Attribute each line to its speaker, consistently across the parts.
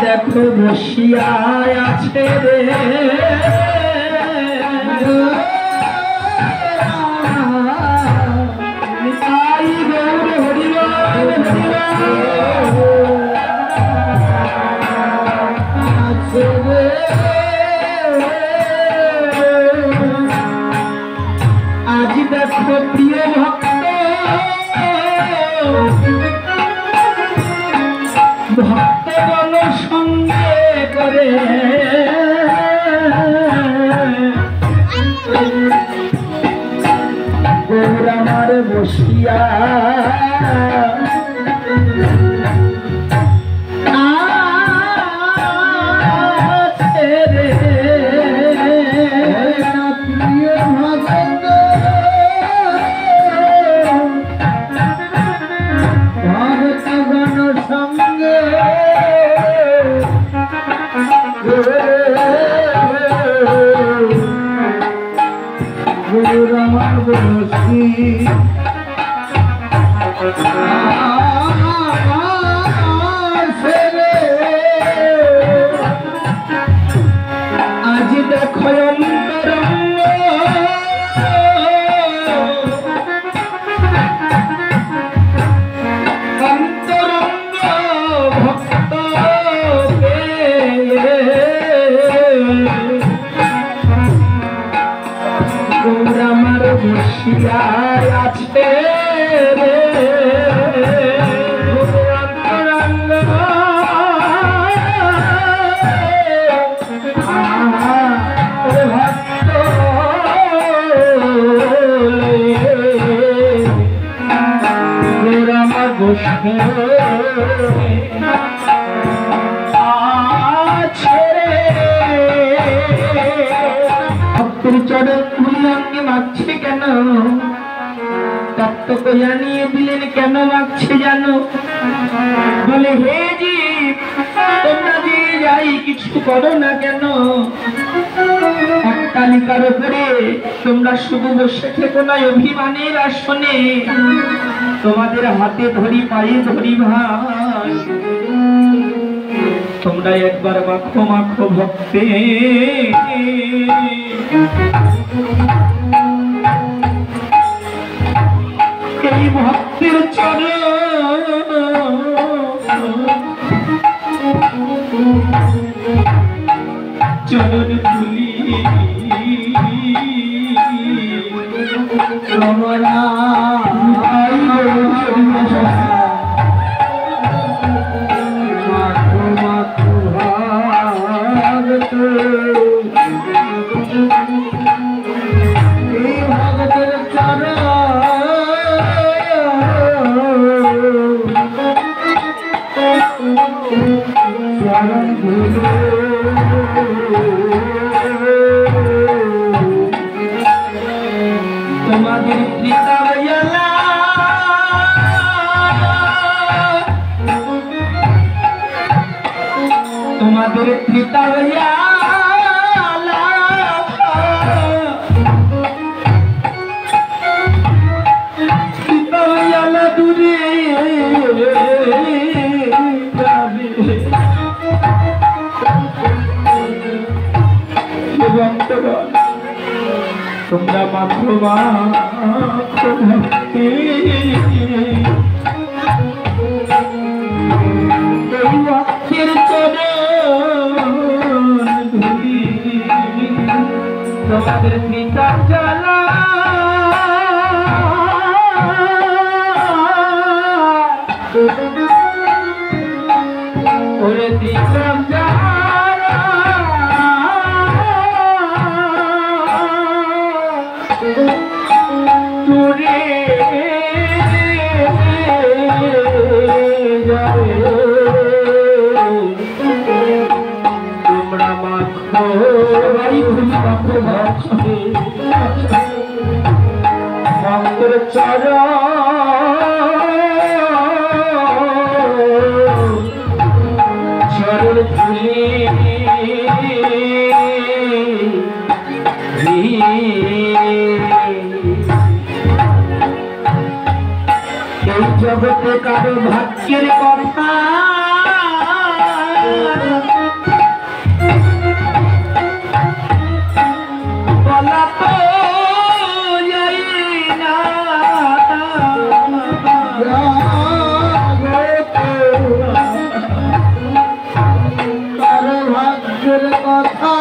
Speaker 1: দেখো বসিয়া আছে রে নিতাই গৌর হরিবল আছে রে আজ দেখো প্রিয় ভক্ত ভক্তগণ সঙ্গে করে গৌর আমার বসিয়া আছে রে প্রিয় ভক্ত ভক্তগণ সঙ্গে গৌর আমার বসি আজ দেখো অন্তরঙ্গ অন্তরঙ্গ ভক্তকে গৌর আমার বসিয়া আছে রে অন্তরঙ্গ ভক্ত গৌর আমার বসিয়া আছে রে ভক্তের চরণ ধুলি অঙ্গে মাগছে কেন তত্ত্ব কইয়া নিয়ে দিলেন কেন মাগছে জানো বলে হে জীব তোমরা যে যাই কিছু করো না কেন অট্টালিকার উপরে তোমরা শুধু বসে থেকো না অভিমানের আসনে তোমাদের হাতে ধরি পায়ে ধরি ভাই তোমরা একবার মাখো মাখো ভক্তে এই ভক্তের চরণ ধুলি রমনা তোমাদের পিতা বইয়ালা তোমাদের পিতা বইয়ালা পিতা বইয়ালা দূরে ভক্তগণ তোমরা মাত্র ভক্তি ভক্তের ভক্তের ত্রিকাল জ্বালা ওরে ত্রিকাল জ্বালা তুরে তোমরা মাখো ভক্তের চরণ ধুলি এই জগতে কারো ভাগ্যের কথা বলা তো যাই না কারো ভাগ্যের কথা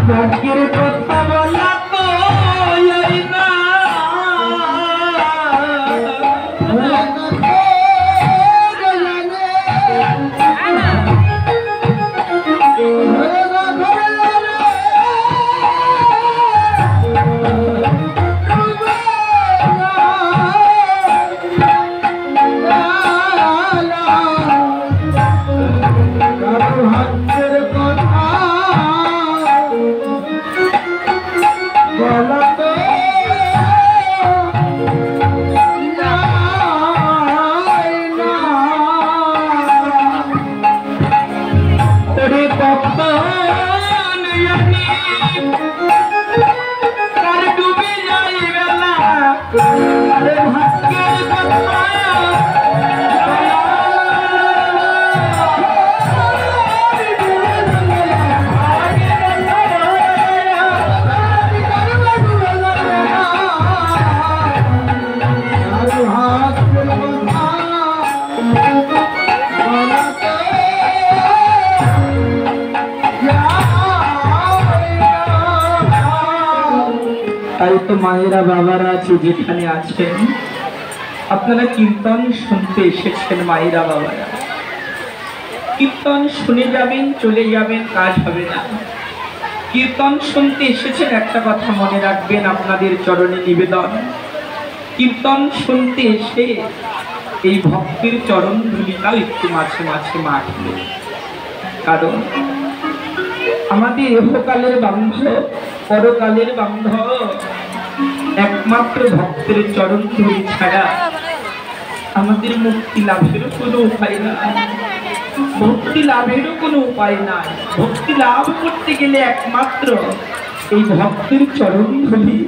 Speaker 1: ভাগ্যের কথা বলা তো যাই না তাই তো মায়েরা বাবারা আছে যেখানে আছেন আপনারা কীর্তন শুনতে এসেছেন। মায়েরা বাবারা কীর্তন শুনে যাবেন, চলে যাবেন, কাজ হবে না। কীর্তন শুনতে এসেছেন, একটা কথা মনে রাখবেন, আপনাদের চরণে নিবেদন, কীর্তন শুনতে এসে এই ভক্তের চরণ ধুলিটাও একটু মাঝে মাঝে মাখবে। কারণ আমাদের ইহকালের বান্ধব, পরকালের বান্ধব একমাত্র ভক্তের চরণ ধুলি ছাড়া আমাদের মুক্তি লাভেরও কোনো উপায় নাই, ভক্তি লাভেরও কোনো উপায় নাই। ভক্তি লাভ করতে গেলে একমাত্র এই ভক্তের চরণ ধুলি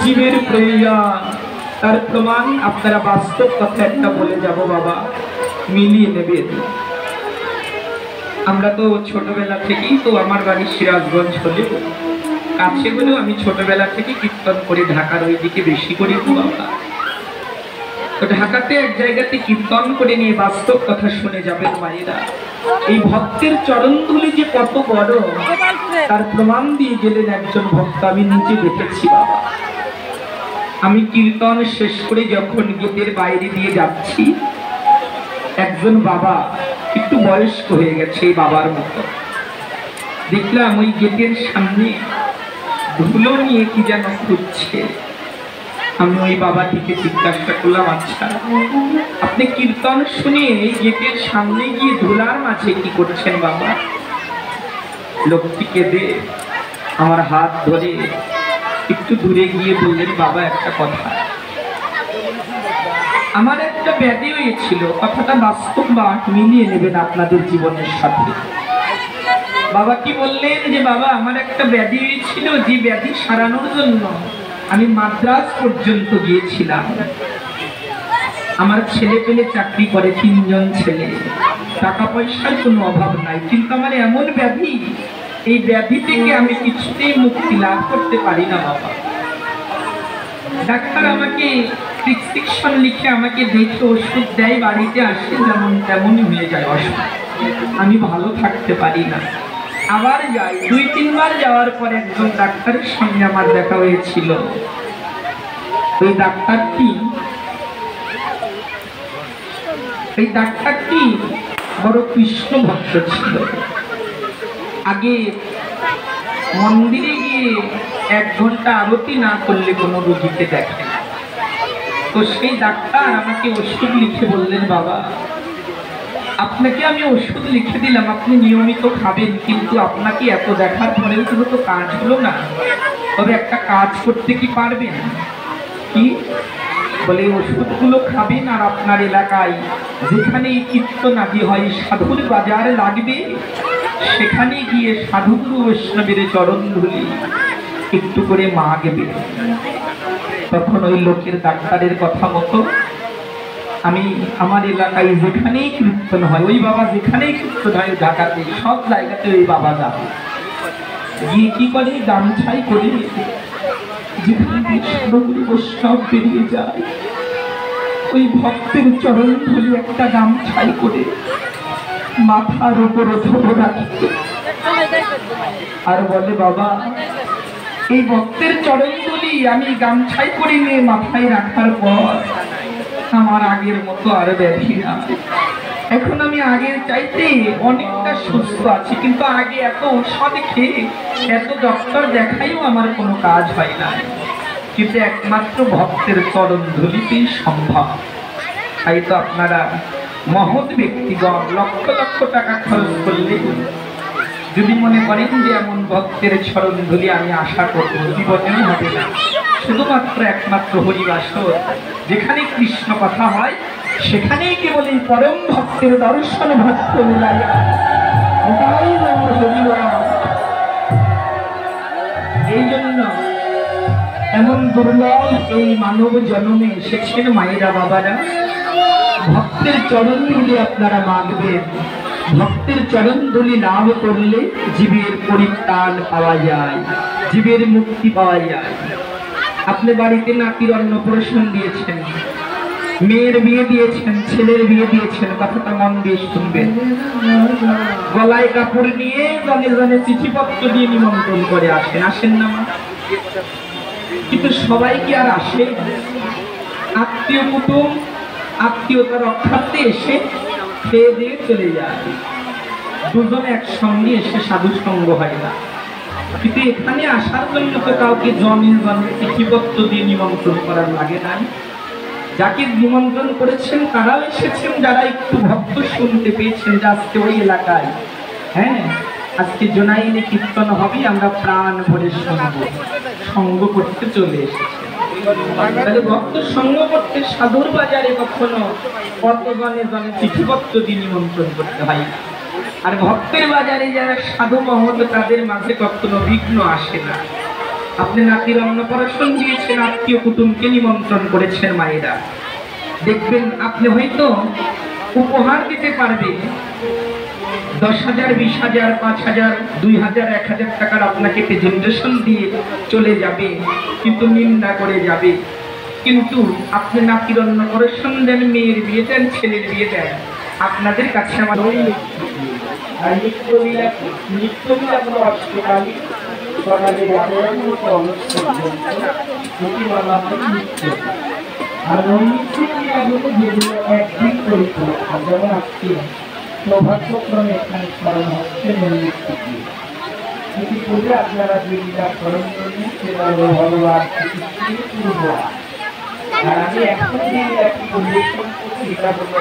Speaker 1: জীবের প্রয়োজন। তার প্রমাণ আপনারা বাস্তব কথা একটা বলে যাব বাবা, মিলিয়ে নেবেন। আমরা তো ছোটবেলা থেকেই তো, আমার বাড়ি সিরাজগঞ্জ হলেও কাছে হলেও আমি ছোটবেলা থেকে কীর্তন করে ঢাকার ওই দিকে বেশি করি বাবা। তো ঢাকাতে এক জায়গাতে কীর্তন করে নিয়ে বাস্তব কথা শুনে যাবেন মায়েরা। এই ভক্তের চরণ ধুলি যে কত বড় তার প্রমাণ দিয়ে গেলেন একজন ভক্ত, আমি নিজে দেখেছি বাবা। আমি কীর্তন শেষ করে যখন গেটের বাইরে দিয়ে যাচ্ছি, একজন বাবা একটু বয়স্ক হয়ে গেছে, এই বাবার মতো দেখলাম ওই গেটের সামনে ধুলো নিয়ে কি যেন খুঁজছে। আমি ওই বাবাটিকে জিজ্ঞাসা করলাম, আচ্ছা আপনি কীর্তন শুনে গেটের সামনে গিয়ে ধুলার মাঝে কি করছেন বাবা? লোকটি কেঁদে আমার হাত ধরে একটু দূরে গিয়ে বললেন, বাবা একটা কথা, আমার একটা ব্যাধি হয়েছিল, কথাটা বাস্তব বা মিলিয়ে নেবেন আপনাদের জীবনের সাথে। বাবা কি বললেন যে বাবা আমার একটা ব্যাধি হয়েছিল, যে ব্যাধি সারানোর জন্য আমি মাদ্রাজ পর্যন্ত গিয়েছিলাম। আমার ছেলে পেলে চাকরি করে, 3 জন ছেলে, টাকা পয়সার কোনো অভাব নাই, কিন্তু আমার এমন ব্যাধি, এই ব্যাধি থেকে আমি কিছুতেই মুক্তি লাভ করতে পারি না বাবা। ডাক্তার আমাকে প্রেসক্রিপশন লিখে আমাকে দেখে ওষুধ দেয়, বাড়িতে আসে যেমন তেমনই হয়ে যায় অসুখ, আমি ভালো থাকতে পারি না। আবার যাই, 2-3 বার যাওয়ার পর একজন ডাক্তারের সঙ্গে আমার দেখা হয়েছিল। ওই ডাক্তারটি বড় কৃষ্ণ ভক্ত ছিল। আগে মন্দিরে গিয়ে 1 ঘন্টা আরতি না করলে কোনো রোগীকে দেখে না। তো সেই ডাক্তার আমাকে ওষুধ লিখে বললেন, বাবা আপনাকে আমি ওষুধ লিখে দিলাম, আপনি নিয়মিত খাবেন, কিন্তু আপনাকে এত দেখার পরেও তো কাজ হলো না, তবে একটা কাজ করতে কি পারবেন? কি বলে, ওষুধগুলো খাবেন আর আপনার এলাকায় যেখানে এই কীর্তন আদি হয়, সাধুর বাজার লাগবে, সেখানে গিয়ে সাধুগুরু বৈষ্ণবের চরণ ধুলি একটু করে মাগবে। তখন ওই লোকের ডাক্তারের কথা মতো আমি আমার এলাকায় যেখানেই কীর্তন হয়, ওই বাবা যেখানেই কীর্তন হয় ঢাকাতে সব জায়গাতে ওই বাবা যাবে, গিয়ে কি করে গামছাই করে যেখানে সাধুগুরু বৈষ্ণব বেরিয়ে যায়, ওই ভক্তের চরণ ধুলি একটা গামছাই করে মাথার উপর রাখতে আর বলে, বাবা এই ভক্তের চরণ ধুলি আমি গামছাই করে নিয়ে মাথায় রাখার পর আমার আগের মতো আর ব্যাধি না। এখন আমি আগের চাইতে অনেকটা সুস্থ আছি, কিন্তু আগে এত ঔষধ খেয়ে এত ডক্টর দেখাইও আমার কোনো কাজ হয় না, কিন্তু একমাত্র ভক্তের চরণ ধুলিতেই সম্ভব। তাই তো আপনারা মহৎ ব্যক্তিগণ লক্ষ লক্ষ টাকা খরচ করলে যদি মনে করেন যে এমন ভক্তের চরণ ধুলি আমি আশা করব, জীবনেও হবে না। শুধুমাত্র একমাত্র হরিবাসর, যেখানে কৃষ্ণ কথা হয় সেখানেই কেবল এই পরম ভক্তের দর্শন ভক্ত মিলাই। এই জন্য এমন দুর্লভ এই মানব জন্মে এসেছেন মায়েরা বাবারা, ভক্তের চরণ ধুলি আপনারা মাগবেন। ভক্তের চরণ ধুলি লাভ করলে জীবের পরিত্রাণ পাওয়া যায়, জীবের মুক্তি পাওয়া যায়। আপনি বাড়িতে নাতির অন্নপ্রাশন দিয়েছেন, মেয়ের বিয়ে দিয়েছেন, ছেলের বিয়ে দিয়েছেন, কথাটা মন দিয়ে শুনবেন। গলায় কাপড় নিয়ে জনে জনে চিঠিপত্র দিয়ে নিমন্ত্রণ করে আসেন না? কিন্তু সবাই কি আর আসে? আত্মীয় কুটুম আত্মীয়তা রক্ষার্থে এসে খেয়ে দিয়ে চলে যায়, দুজন একসঙ্গে এসে সাধু সঙ্গ হয় না। কিন্তু এখানে আসার জন্য তো কাউকে জনে জনে চিঠিপত্র দিয়ে নিমন্ত্রণ করার লাগে নাই। যাকে নিমন্ত্রণ করেছেন তারাও এসেছেন, যারা একটু ভক্ত শুনতে পেয়েছেন যে আজকে ওই এলাকায় আজকে জোনাইলে কীর্তন হবে, আমরা প্রাণ ভরে শুনবো, সঙ্গ করতে চলে এসেছে। তাহলে ভক্ত সঙ্গ করতে সাধুর বাজারে কখনো কত জনে জনে চিঠিপত্র দিয়ে নিমন্ত্রণ করতে হয়, আর ভক্তের বাজারে যারা সাধু মহৎ তাদের মাঝে কখনো বিঘ্ন আসে না। আপনি নাতির অন্নপ্রাশন দিয়েছেন, আত্মীয় কুটুমকে নিমন্ত্রণ করেছেন মায়েরা, দেখবেন আপনি হয়তো উপহার দিতে পারবে 10,000, 20,000, 5,000, 2,000, 1,000 টাকার আপনাকে প্রেজেন্টেশন দিয়ে চলে যাবে, কিন্তু নিন্দা করে যাবে। কিন্তু আপনি নাতির অন্নপ্রাশন দেন, মেয়ের বিয়ে দেন, ছেলের বিয়ে দেন, আপনাদের কাছে আমার সৌভাগ্যক্রমে এখানে স্মরণ হচ্ছে ইতিপূর্বে আপনারা যে লীলা স্মরণ করলেন সেটা হলো ভগবান শ্রীকৃষ্ণের পূর্ব। আর আমি এখন যে লীলাটি পরিবেশন করছি এটা হলো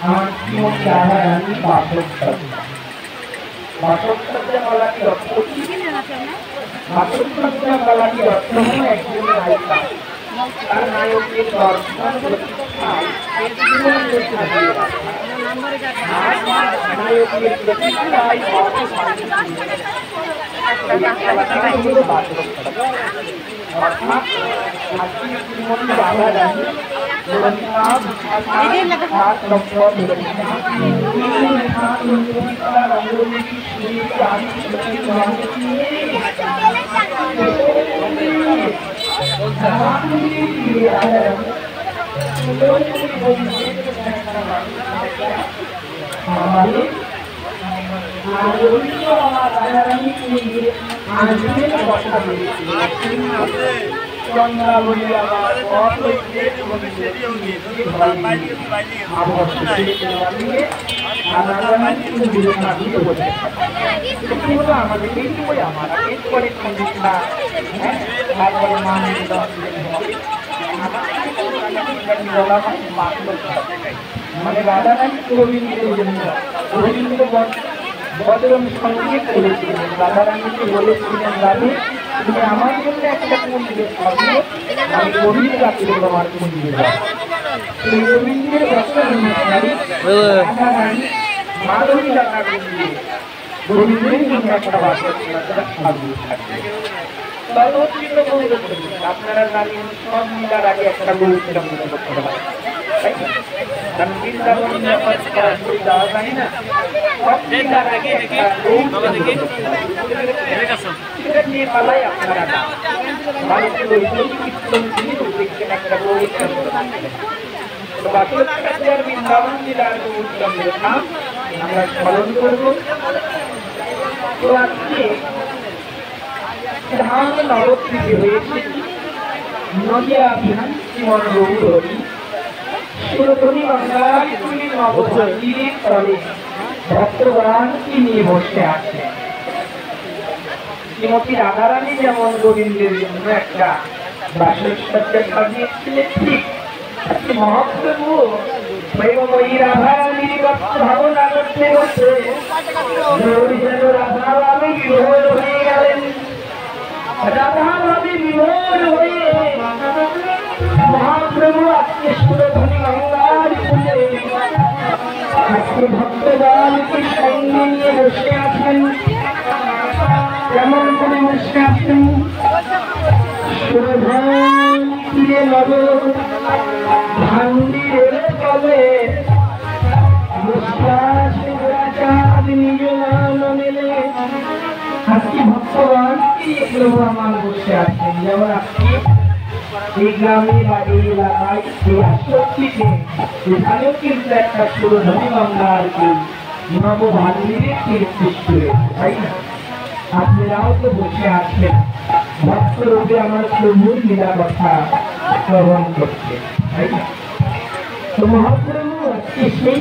Speaker 1: আমার শ্রীমতী রাধা রানী বাসবসজ্জা। বাসবসজ্জা বলাটির অর্থ কি? বাসবসজ্জা বলাটির অর্থ হলো একজন নায়িকা তার নায়কের দর্শন নায়কের প্রতিষ্ঠায় অর্থাৎ আজকে শ্রীমতী রাধা রানী মানে রাধা রানী গোবিন্দের জন্য গোবিন্দ বদরম সঙ্গীত করেছিলেন। রাধা রানীকে বলেছিলেন, রাধে তুমি আমার জন্য একটা মন্দিরের সামনে আমি গোবিন্দ রাখলে তোমার মন্দিরে এই গোবিন্দের রাধা রানী মাধবী রাধা গোবিন্দের জন্য একটা বাসা আপনারা জানেন সব মিলার আগে একটা গোবিন্দ করতে পারে যাওয়া যায় না নিয়ে পালাই আপনারা বৃন্দাবন জেলার আমরা স্মরণ করবো। তো আজকে ধাম নবদ্বীপে হয়েছে নদিয়া বিধান শ্রীমন গৌরী সুরধনী বাংলার নবদ্বীপের তলে ভক্তগণকে নিয়ে বসে আছে। শ্রীমতী রাধা রানী যেমন গোবিন্দের জন্য একটা বাসসজ্জা সাজিয়েছিলেন, ঠিক মহাপ্রভু প্রেমময়ী রাধা রানীর ভাবনা করতে করতে যেন রাধা রানী বিভোর হয়ে গেলেন। রাধা রানী বিভোর হয়ে মহাপ্রভু আজকে সুরধনী গঙ্গার পুজো আজকে ভক্তগণকে সঙ্গে নিয়ে বসে আছেন। কেমন করে বসে আছেন? সুরধনী নব ভান্ডিরের কবে নিজ নাম মেলে আজকে ভক্তগণকে প্রভু আমার বসে আছেন। যেমন আজকে এই গ্রামে বা এই এলাকায় এই আসক্তিতে এখানেও কিন্তু একটা সুরধনী গঙ্গার নবভান্ডিরের সৃষ্টি হয়েছে, তাই না? আপনারাও তো বসে আছেন ভক্তরূপে আমার প্রভুর লীলা কথা শ্রবণ করছে, তাই না? তো মহাপ্রভু আজকে সেই